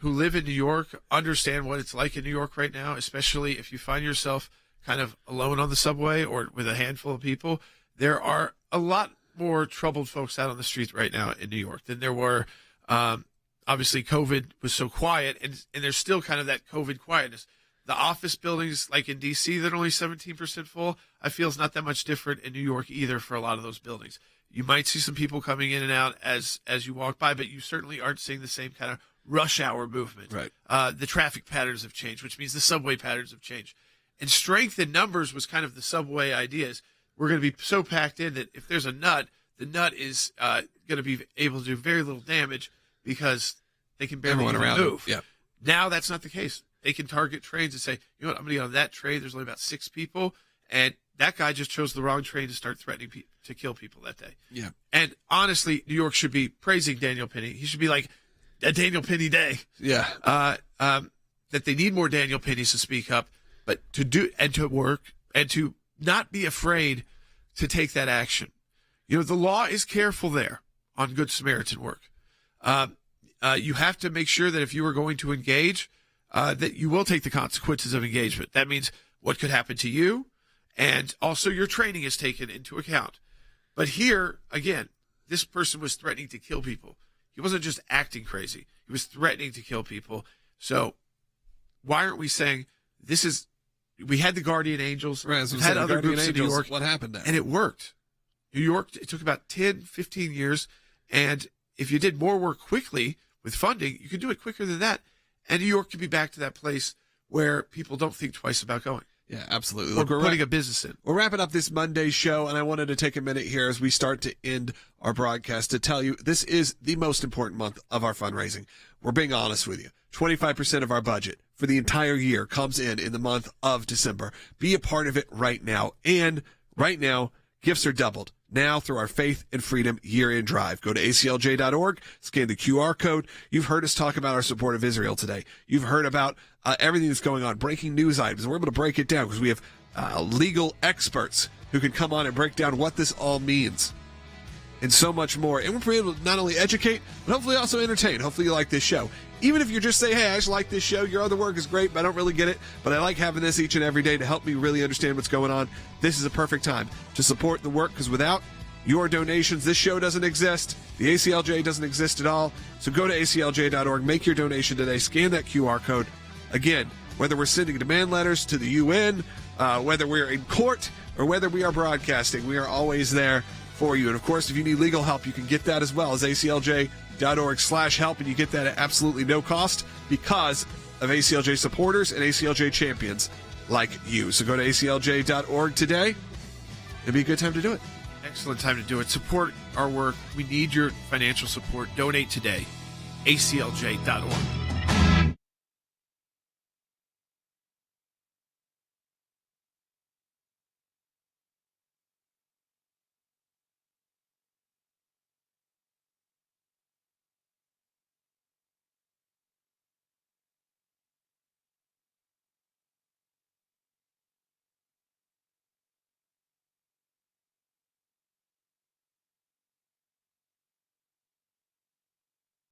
who live in New York, understand what it's like in New York right now, especially if you find yourself kind of alone on the subway or with a handful of people. There are a lot more troubled folks out on the street right now in New York than there were. Obviously, COVID was so quiet, and there's still kind of that COVID quietness. The office buildings, like in D.C., that are only 17% full, I feel is not that much different in New York either for a lot of those buildings. You might see some people coming in and out as you walk by, but you certainly aren't seeing the same kind of rush hour movement. Right. The traffic patterns have changed, which means the subway patterns have changed. And strength in numbers was kind of the subway ideas. We're going to be so packed in that if there's a nut, the nut is going to be able to do very little damage because they can barely even move. Yeah. Now that's not the case. They can target trains and say, you know what, I'm going to get on that train. There's only about 6 people. And that guy just chose the wrong train to start threatening to kill people that day. Yeah. And honestly, New York should be praising Daniel Penny. He should be like a Daniel Penny day. Yeah. That they need more Daniel Pennies to speak up, but to do and to work and to not be afraid to take that action. You know, the law is careful there on Good Samaritan work. You have to make sure that if you are going to engage, that you will take the consequences of engagement. That means what could happen to you, and also your training is taken into account. But here, again, this person was threatening to kill people. He wasn't just acting crazy. He was threatening to kill people. So why aren't we saying this is – we had the Guardian Angels. Right, we had other groups in New York. What happened there? And it worked. New York, it took about 10, 15 years. And if you did more work quickly with funding, you could do it quicker than that. And New York could be back to that place where people don't think twice about going. Yeah, absolutely. Or putting a business in. We're wrapping up this Monday show, and I wanted to take a minute here as we start to end our broadcast to tell you this is the most important month of our fundraising. We're being honest with you. 25% of our budget for the entire year comes in the month of December. Be a part of it right now. And right now, gifts are doubled now through our Faith and Freedom Year-End Drive. Go to aclj.org, scan the QR code. You've heard us talk about our support of Israel today. You've heard about everything that's going on, breaking news items. We're able to break it down because we have legal experts who can come on and break down what this all means and so much more. And we're able to not only educate, but hopefully also entertain. Hopefully you like this show. Even if you just say, hey, I just like this show, your other work is great, but I don't really get it, but I like having this each and every day to help me really understand what's going on, this is a perfect time to support the work, because without your donations, this show doesn't exist. The ACLJ doesn't exist at all. So go to aclj.org, make your donation today, scan that QR code. Again, whether we're sending demand letters to the UN, whether we're in court, or whether we are broadcasting, we are always there for you. And of course, if you need legal help, you can get that as well as aclj.org/help, and you get that at absolutely no cost because of ACLJ supporters and ACLJ champions like you. So go to aclj.org today. It'd be a good time to do it. Excellent time to do it. Support our work. We need your financial support. Donate today. aclj.org.